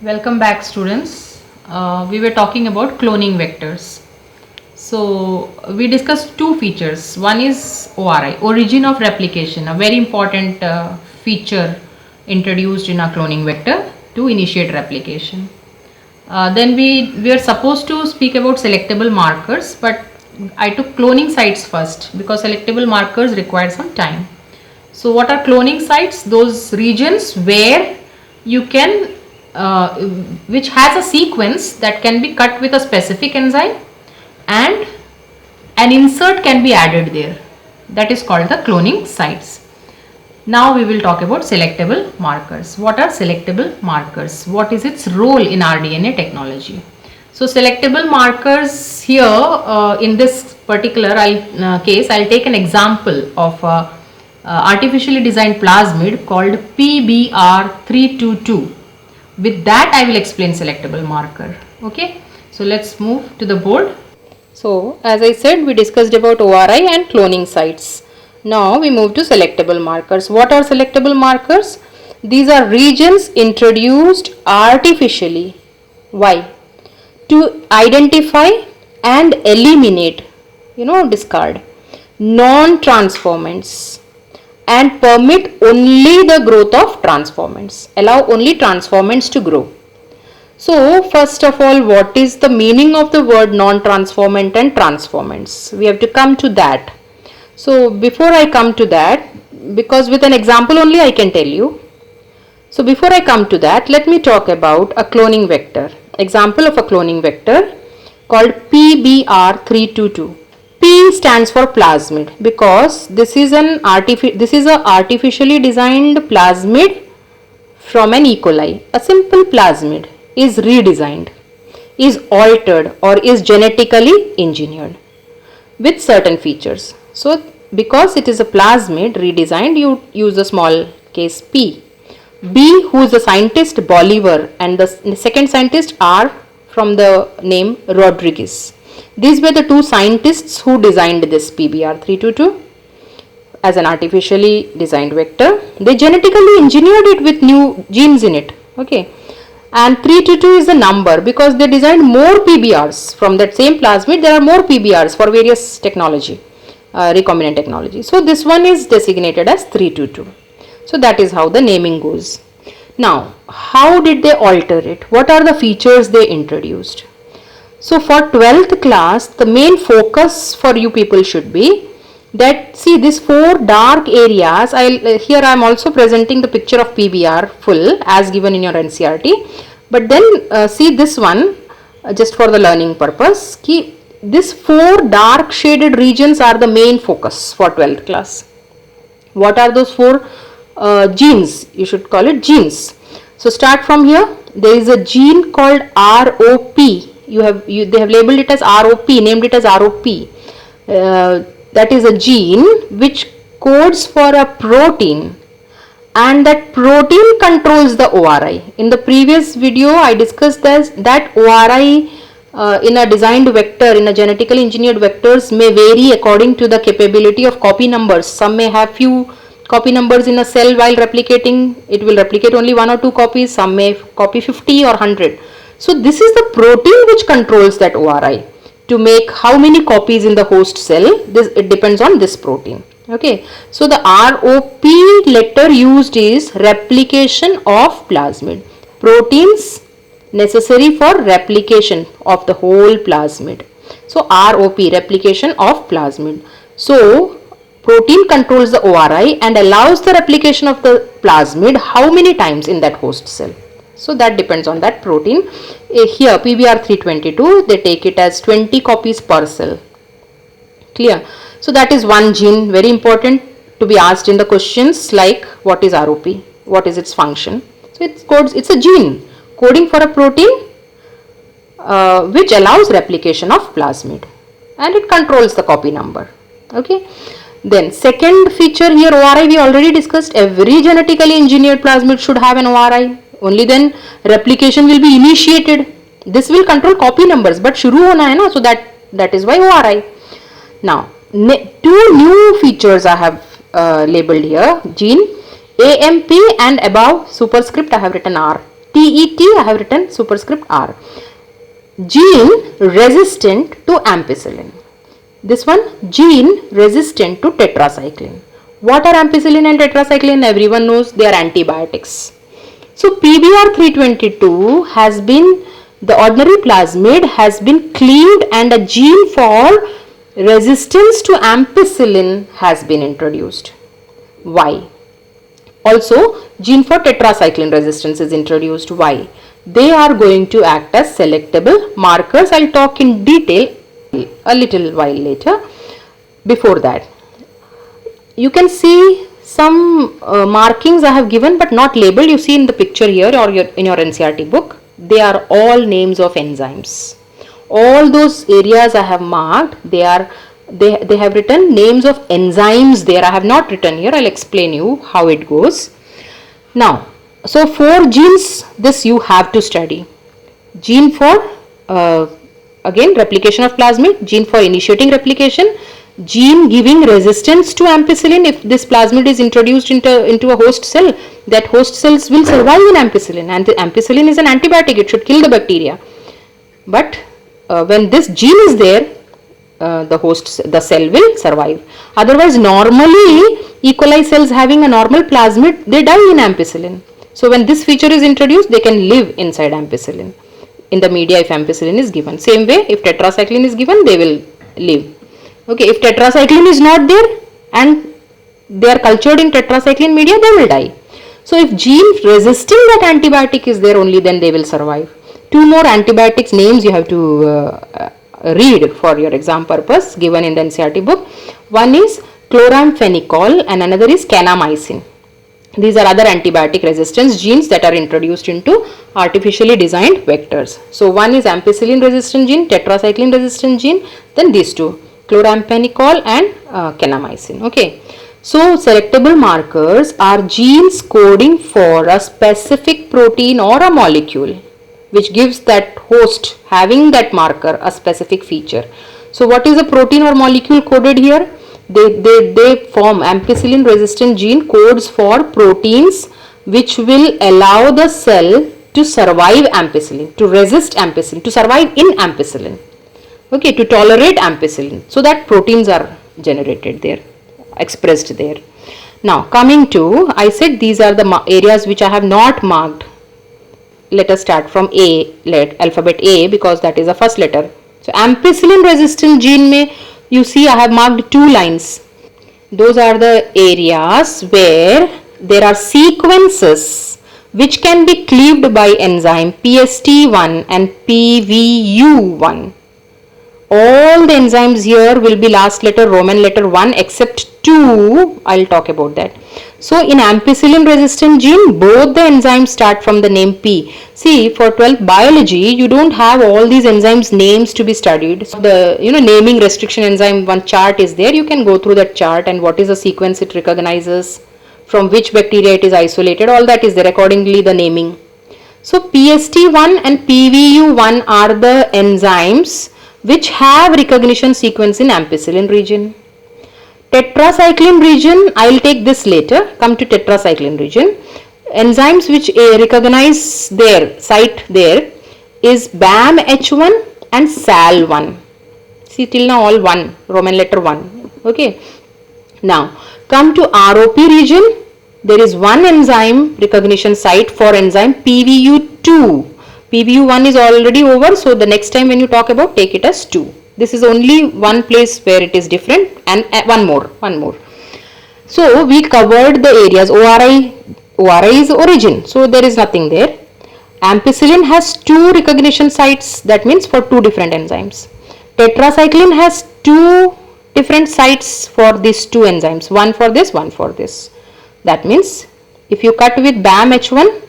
Welcome back, students. We were talking about cloning vectors. So we discussed two features. One is ORI, origin of replication, a very important feature introduced in a cloning vector to initiate replication. Then we are supposed to speak about selectable markers, but I took cloning sites first because selectable markers require some time. So what are cloning sites? Those regions where you can which has a sequence that can be cut with a specific enzyme and an insert can be added there. That is called the cloning sites. Now we will talk about selectable markers. What are selectable markers? What is its role in rDNA technology? So selectable markers here in this particular case, I'll take an example of artificially designed plasmid called PBR322. With that I will explain selectable marker. Okay, so let's move to the board. So as I said, we discussed about ORI and cloning sites. Now we move to selectable markers. What are selectable markers? These are regions introduced artificially. Why? To identify and eliminate, discard non-transformants and permit only the growth of transformants, allow only transformants to grow. So first of all, what is the meaning of the word non-transformant and transformants? We have to come to that. So before I come to that, because with an example only I can tell you. So before I come to that, let me talk about a cloning vector. Example of a cloning vector called PBR322. P stands for plasmid because this is a artificially designed plasmid from an E. coli. A simple plasmid is redesigned, is altered or is genetically engineered with certain features. So because it is a plasmid redesigned, you use a small case P. B, who is the scientist, Bolivar, and the second scientist R from the name Rodriguez. These were the two scientists who designed this PBR322 as an artificially designed vector. They genetically engineered it with new genes in it. Okay, and 322 is the number because they designed more PBRs from that same plasmid. There are more PBRs for various technology, recombinant technology. So this one is designated as 322. So that is how the naming goes. Now, how did they alter it? What are the features they introduced? So for 12th class, the main focus for you people should be that, see, these four dark areas. Here I am also presenting the picture of PBR full as given in your NCERT. But then see this one just for the learning purpose. These four dark shaded regions are the main focus for 12th class. What are those four genes? You should call it genes. So start from here. There is a gene called ROP. They have labeled it as ROP, named it as ROP. That is a gene which codes for a protein, and that protein controls the ORI. In the previous video, I discussed that ORI in a designed vector, in a genetically engineered vectors, may vary according to the capability of copy numbers. Some may have few copy numbers in a cell while replicating. It will replicate only 1 or 2 copies. Some may copy 50 or 100. So this is the protein which controls that ORI to make how many copies in the host cell. It depends on this protein. Okay, so the ROP letter used is replication of plasmid. Proteins necessary for replication of the whole plasmid. So ROP, replication of plasmid. So protein controls the ORI and allows the replication of the plasmid how many times in that host cell. So that depends on that protein. Here PBR322, they take it as 20 copies per cell. Clear? So that is one gene, very important to be asked in the questions like what is ROP? What is its function? So it's a gene coding for a protein which allows replication of plasmid and it controls the copy number. Okay. Then second feature here, ORI, we already discussed. Every genetically engineered plasmid should have an ORI. Only then replication will be initiated. This will control copy numbers, but shuru hona hai na, so that is why ORI. Now, two new features I have labeled here. Gene AMP and above superscript I have written RT. TET I have written superscript R. Gene resistant to ampicillin. This one, gene resistant to tetracycline. What are ampicillin and tetracycline? Everyone knows they are antibiotics. So PBR322 has been, the ordinary plasmid has been cleaved and a gene for resistance to ampicillin has been introduced. Why? Also, gene for tetracycline resistance is introduced. Why? They are going to act as selectable markers. I'll talk in detail a little while later. Before that, you can see some markings I have given but not labeled. You see in the picture here or in your NCERT book, they are all names of enzymes. All those areas I have marked, they have written names of enzymes there. I have not written here. I'll explain you how it goes. Now, so 4 genes, this you have to study. Gene for again replication of plasmid, gene for initiating replication, gene giving resistance to ampicillin. If this plasmid is introduced into a host cell, that host cells will survive in ampicillin, and the ampicillin is an antibiotic, it should kill the bacteria. But when this gene is there, the cell will survive. Otherwise, normally E. coli cells having a normal plasmid, they die in ampicillin. So when this feature is introduced, they can live inside ampicillin in the media if ampicillin is given. Same way, if tetracycline is given, they will live. Okay, if tetracycline is not there and they are cultured in tetracycline media, they will die. So if gene resisting that antibiotic is there, only then they will survive. 2 more antibiotics names you have to read for your exam purpose, given in the NCERT book. One is chloramphenicol and another is kanamycin. These are other antibiotic resistance genes that are introduced into artificially designed vectors. So one is ampicillin resistant gene, tetracycline resistant gene, then these two, chloramphenicol and kanamycin. Okay. So selectable markers are genes coding for a specific protein or a molecule which gives that host having that marker a specific feature. So what is a protein or molecule coded here? They form ampicillin resistant gene codes for proteins which will allow the cell to survive ampicillin, to resist ampicillin, to survive in ampicillin. Okay, to tolerate ampicillin. So that proteins are generated there, expressed there. Now coming to, I said these are the areas which I have not marked. Let us start from A, alphabet A, because that is the first letter. So ampicillin resistant gene may, you see I have marked 2 lines. Those are the areas where there are sequences which can be cleaved by enzyme PST1 and PVU1. All the enzymes here will be last letter Roman letter 1 except 2. I'll talk about that. So in ampicillin resistant gene, both the enzymes start from the name P. See, for 12th biology, you don't have all these enzymes names to be studied. So the naming restriction enzyme, one chart is there. You can go through that chart and what is the sequence it recognizes, from which bacteria it is isolated, all that is there, accordingly the naming. So PST1 and PVU1 are the enzymes which have recognition sequence in ampicillin region. Tetracycline region, I will take this later, come to tetracycline region. Enzymes which recognize their site there is BAMH1 and SAL1. See, till now all 1, Roman letter 1. Okay. Now come to ROP region. There is one enzyme recognition site for enzyme PVU2. PVU1 is already over, so the next time when you talk about, take it as 2. This is only one place where it is different, and one more. So we covered the areas. ORI is origin, so there is nothing there. Ampicillin has 2 recognition sites, that means for 2 different enzymes. Tetracycline has 2 different sites for these 2 enzymes, one for this, one for this. That means if you cut with BAMH1,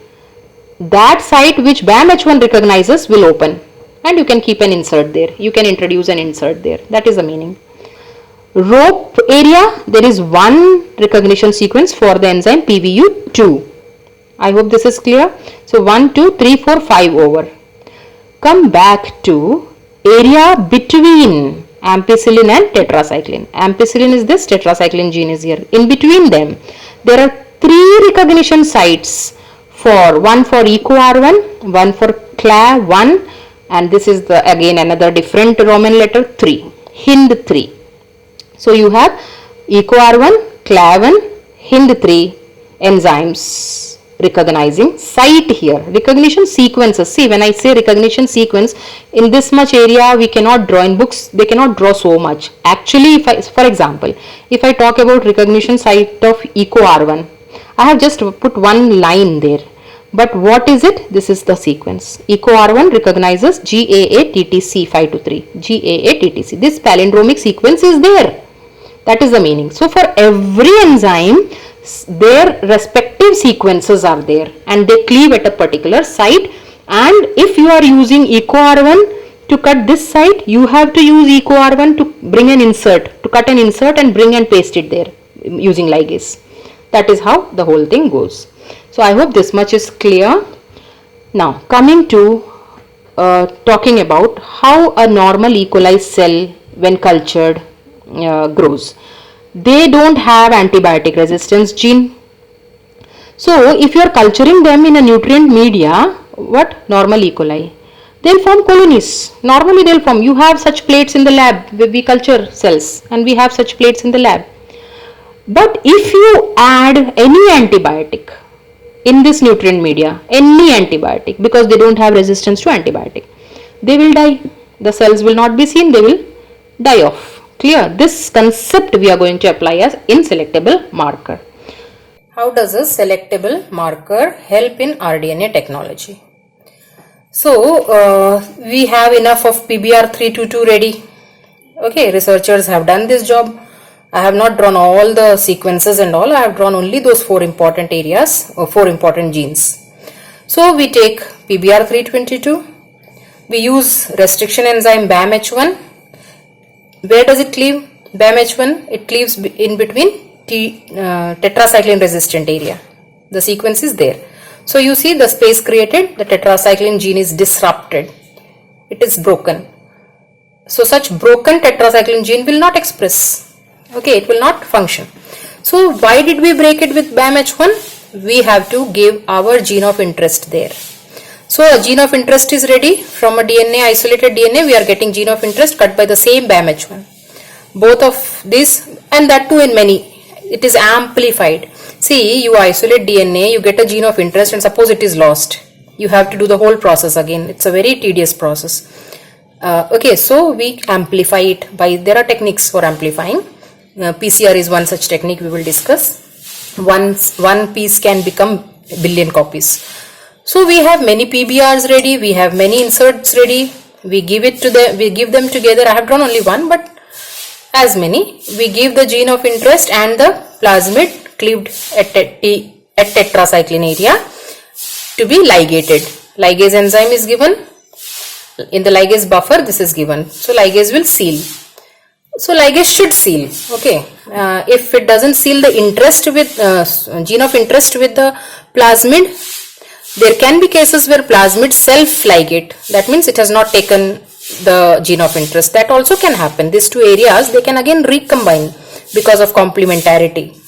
that site which BAMH1 recognizes will open, and you can keep an insert there. You can introduce an insert there. That is the meaning. ROP area, there is one recognition sequence for the enzyme PVU2. I hope this is clear. So 1, 2, 3, 4, 5 over. Come back to area between ampicillin and tetracycline. Ampicillin is this, tetracycline gene is here. In between them, there are 3 recognition sites for one for EcoR1, one for Cla1, and this is the again another different Roman letter 3, Hind3. So you have EcoR1, Cla1, Hind3 enzymes recognizing site here. Recognition sequences. See, when I say recognition sequence, in this much area we cannot draw. In books they cannot draw so much. Actually, if I, for example, if I talk about recognition site of EcoR1, I have just put one line there. But what is it? This is the sequence. EcoR1 recognizes GAA-TTC 523. GAA-TTC. This palindromic sequence is there. That is the meaning. So for every enzyme, their respective sequences are there and they cleave at a particular site. And if you are using EcoR1 to cut this site, you have to use EcoR1 to bring an insert, to cut an insert and bring and paste it there using ligase. That is how the whole thing goes. So I hope this much is clear. Now coming to talking about how a normal E. coli cell when cultured grows. They don't have antibiotic resistance gene. So if you are culturing them in a nutrient media, what? Normal E. coli, they'll form colonies. Normally they'll form. You have such plates in the lab where we culture cells, and we have such plates in the lab. But if you add any antibiotic in this nutrient media, any antibiotic, because they don't have resistance to antibiotic, they will die. The cells will not be seen, they will die off. Clear? This concept we are going to apply as in selectable marker. How does a selectable marker help in rDNA technology? So we have enough of PBR322 ready. Okay, researchers have done this job. I have not drawn all the sequences and all. I have drawn only those 4 important areas or 4 important genes. So we take PBR322. We use restriction enzyme BAMH1. Where does it cleave? BAMH1, it cleaves in between tetracycline resistant area. The sequence is there. So you see the space created, the tetracycline gene is disrupted. It is broken. So such broken tetracycline gene will not express. Okay, it will not function. So why did we break it with BAMH1? We have to give our gene of interest there. So a gene of interest is ready. From a DNA, isolated DNA, we are getting gene of interest cut by the same BAMH1. Both of these, and that too in many, it is amplified. See, you isolate DNA, you get a gene of interest, and suppose it is lost. You have to do the whole process again. It's a very tedious process. Okay, so we amplify it by, there are techniques for amplifying. PCR is one such technique we will discuss. One piece can become a billion copies. So we have many PBRs ready, we have many inserts ready, we give them together. I have drawn only one, but as many. We give the gene of interest and the plasmid cleaved at tetracycline area to be ligated. Ligase enzyme is given. In the ligase buffer, this is given. So ligase will seal. So ligase should seal. Okay. If it doesn't seal the interest with gene of interest with the plasmid, there can be cases where plasmid self-ligate. That means it has not taken the gene of interest. That also can happen. These two areas, they can again recombine because of complementarity.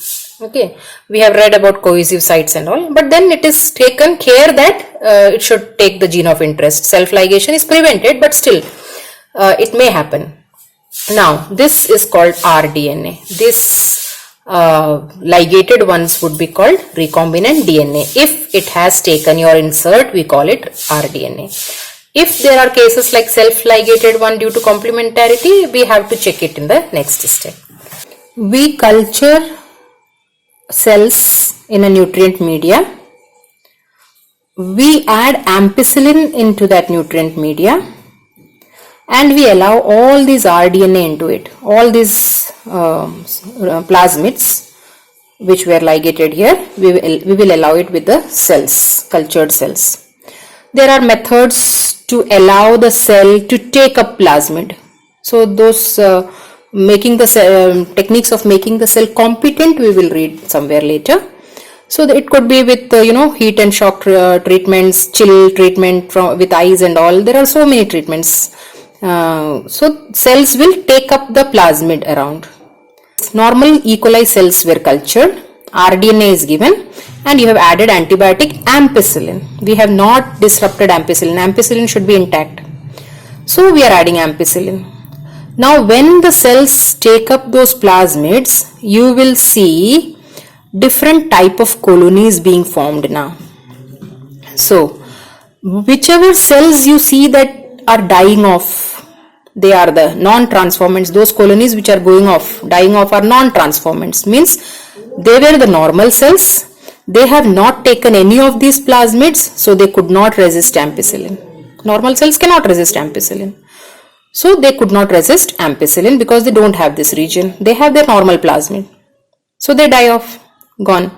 Okay, we have read about cohesive sites and all, but then it is taken care that it should take the gene of interest. Self-ligation is prevented, but still it may happen. Now, this is called rDNA. This ligated ones would be called recombinant DNA. If it has taken your insert, we call it rDNA. If there are cases like self-ligated one due to complementarity, we have to check it in the next step. We culture cells in a nutrient media. We add ampicillin into that nutrient media and we allow all these rDNA into it, all these plasmids which were ligated here, we will allow it with the cells, cultured cells. There are methods to allow the cell to take up plasmid. So those making the cell, techniques of making the cell competent, we will read somewhere later. So it could be with heat and shock treatments, chill treatment with eyes and all. There are so many treatments. So cells will take up the plasmid around. Normal E. coli cells were cultured rDNA is given, and you have added antibiotic ampicillin. We have not disrupted ampicillin. Ampicillin should be intact. So we are adding ampicillin. Now when the cells take up those plasmids, you will see different type of colonies being formed now. So whichever cells you see that are dying off, they are the non-transformants. Those colonies which are dying off are non-transformants, means they were the normal cells. They have not taken any of these plasmids, so they could not resist ampicillin. Normal cells cannot resist ampicillin. So they could not resist ampicillin because they don't have this region. They have their normal plasmid. So they die off, gone.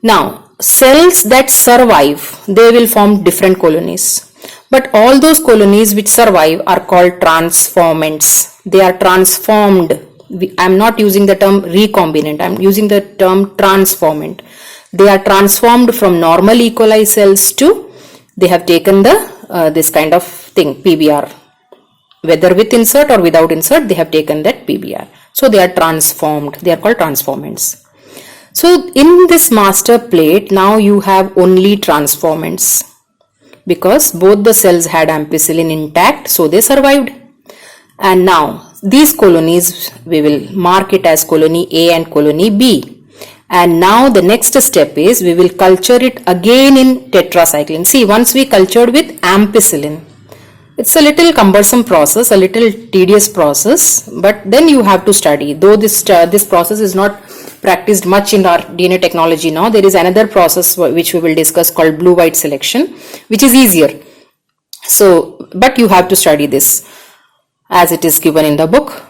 Now, cells that survive, they will form different colonies. But all those colonies which survive are called transformants. They are transformed. I am not using the term recombinant. I am using the term transformant. They are transformed from normal E. coli cells to, they have taken the this kind of thing, PBR. Whether with insert or without insert, they have taken that PBR. So they are transformed. They are called transformants. So in this master plate, now you have only transformants, because both the cells had ampicillin intact, so they survived. And now these colonies, we will mark it as colony A and colony B. And now the next step is we will culture it again in tetracycline. See, once we cultured with ampicillin, it's a little cumbersome process, a little tedious process, but then you have to study. Though this process is not practiced much in our DNA technology now, there is another process which we will discuss called blue-white selection, which is easier. So, but you have to study this as it is given in the book,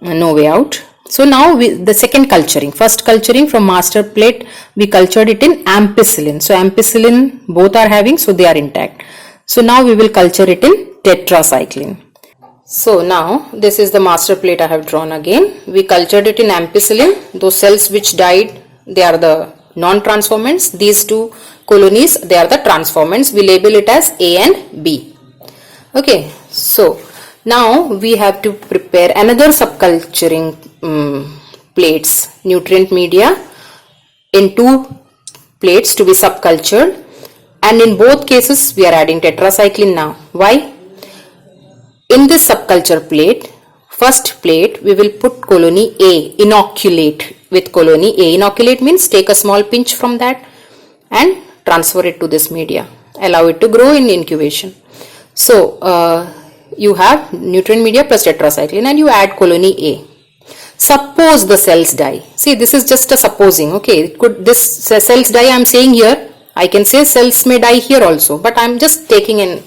no way out. So now the second culturing, first culturing from master plate, we cultured it in ampicillin. So ampicillin both are having, so they are intact. So now we will culture it in tetracycline. So now this is the master plate I have drawn again. We cultured it in ampicillin. Those cells which died, they are the non-transformants. These two colonies, they are the transformants. We label it as A and B. Okay, so now we have to prepare another subculturing plates, nutrient media in 2 plates to be subcultured, and in both cases we are adding tetracycline now. Why? In this subculture plate, first plate, we will put colony A, inoculate with colony A. Inoculate means take a small pinch from that and transfer it to this media, allow it to grow in incubation. So you have nutrient media plus tetracycline and you add colony A. Suppose the cells die. See, this is just a supposing. Okay, this cells die I am saying here. I can say cells may die here also, but I am just taking in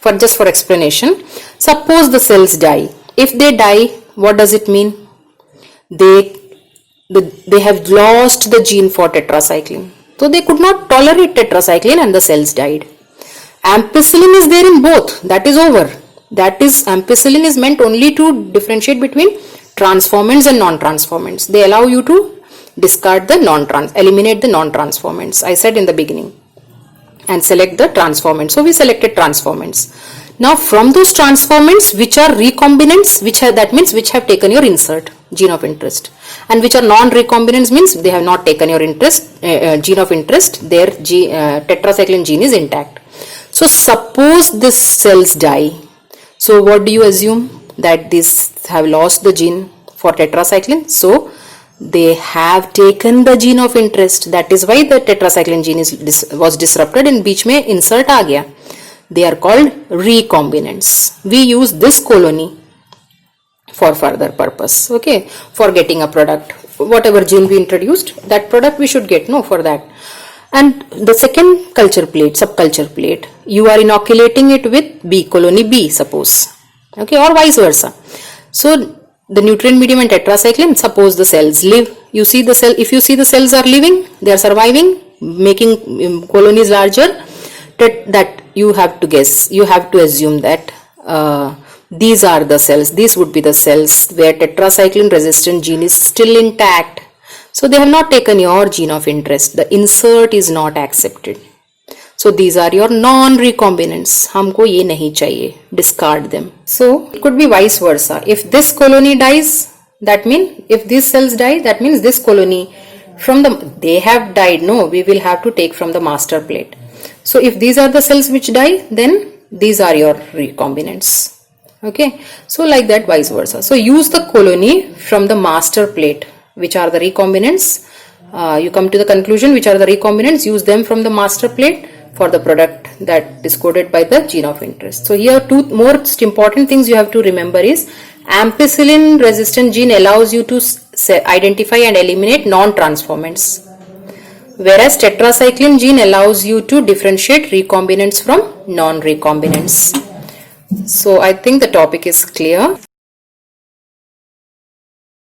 for explanation. Suppose the cells die. If they die, what does it mean? They have lost the gene for tetracycline. So they could not tolerate tetracycline and the cells died. Ampicillin is there in both. That is over. That is, ampicillin is meant only to differentiate between transformants and non-transformants. They allow you to discard the eliminate the non-transformants, I said in the beginning, and select the transformants. So we selected transformants. Now from those transformants, which are recombinants, that means which have taken your insert, gene of interest, and which are non-recombinants means they have not taken your gene of interest, their tetracycline gene is intact. So suppose these cells die. So what do you assume? That these have lost the gene for tetracycline. So they have taken the gene of interest. That is why the tetracycline gene was disrupted and बीच में insert आ गया. They are called recombinants. We use this colony for further purpose. Okay, for getting a product. Whatever gene we introduced, that product we should get. No, for that. And the second culture plate, subculture plate, you are inoculating it with B, colony B, suppose. Okay, or vice versa. So the nutrient medium and tetracycline, suppose the cells live. You see the cell, if you see the cells are living, they are surviving, making colonies larger, that you have to guess, you have to assume that these are the cells, these would be the cells where tetracycline resistant gene is still intact. So they have not taken your gene of interest, the insert is not accepted. So these are your non-recombinants. हमको ये नहीं चाहिए, discard them. So it could be vice versa. If this colony dies, that means if these cells die, that means this colony from they have died, no, we will have to take from the master plate. So if these are the cells which die, then these are your recombinants. Okay, so like that, vice versa. So use the colony from the master plate, which are the recombinants. You come to the conclusion which are the recombinants, use them from the master plate for the product that is coded by the gene of interest. So here two most important things you have to remember is ampicillin resistant gene allows you to identify and eliminate non-transformants, whereas tetracycline gene allows you to differentiate recombinants from non-recombinants. So I think the topic is clear.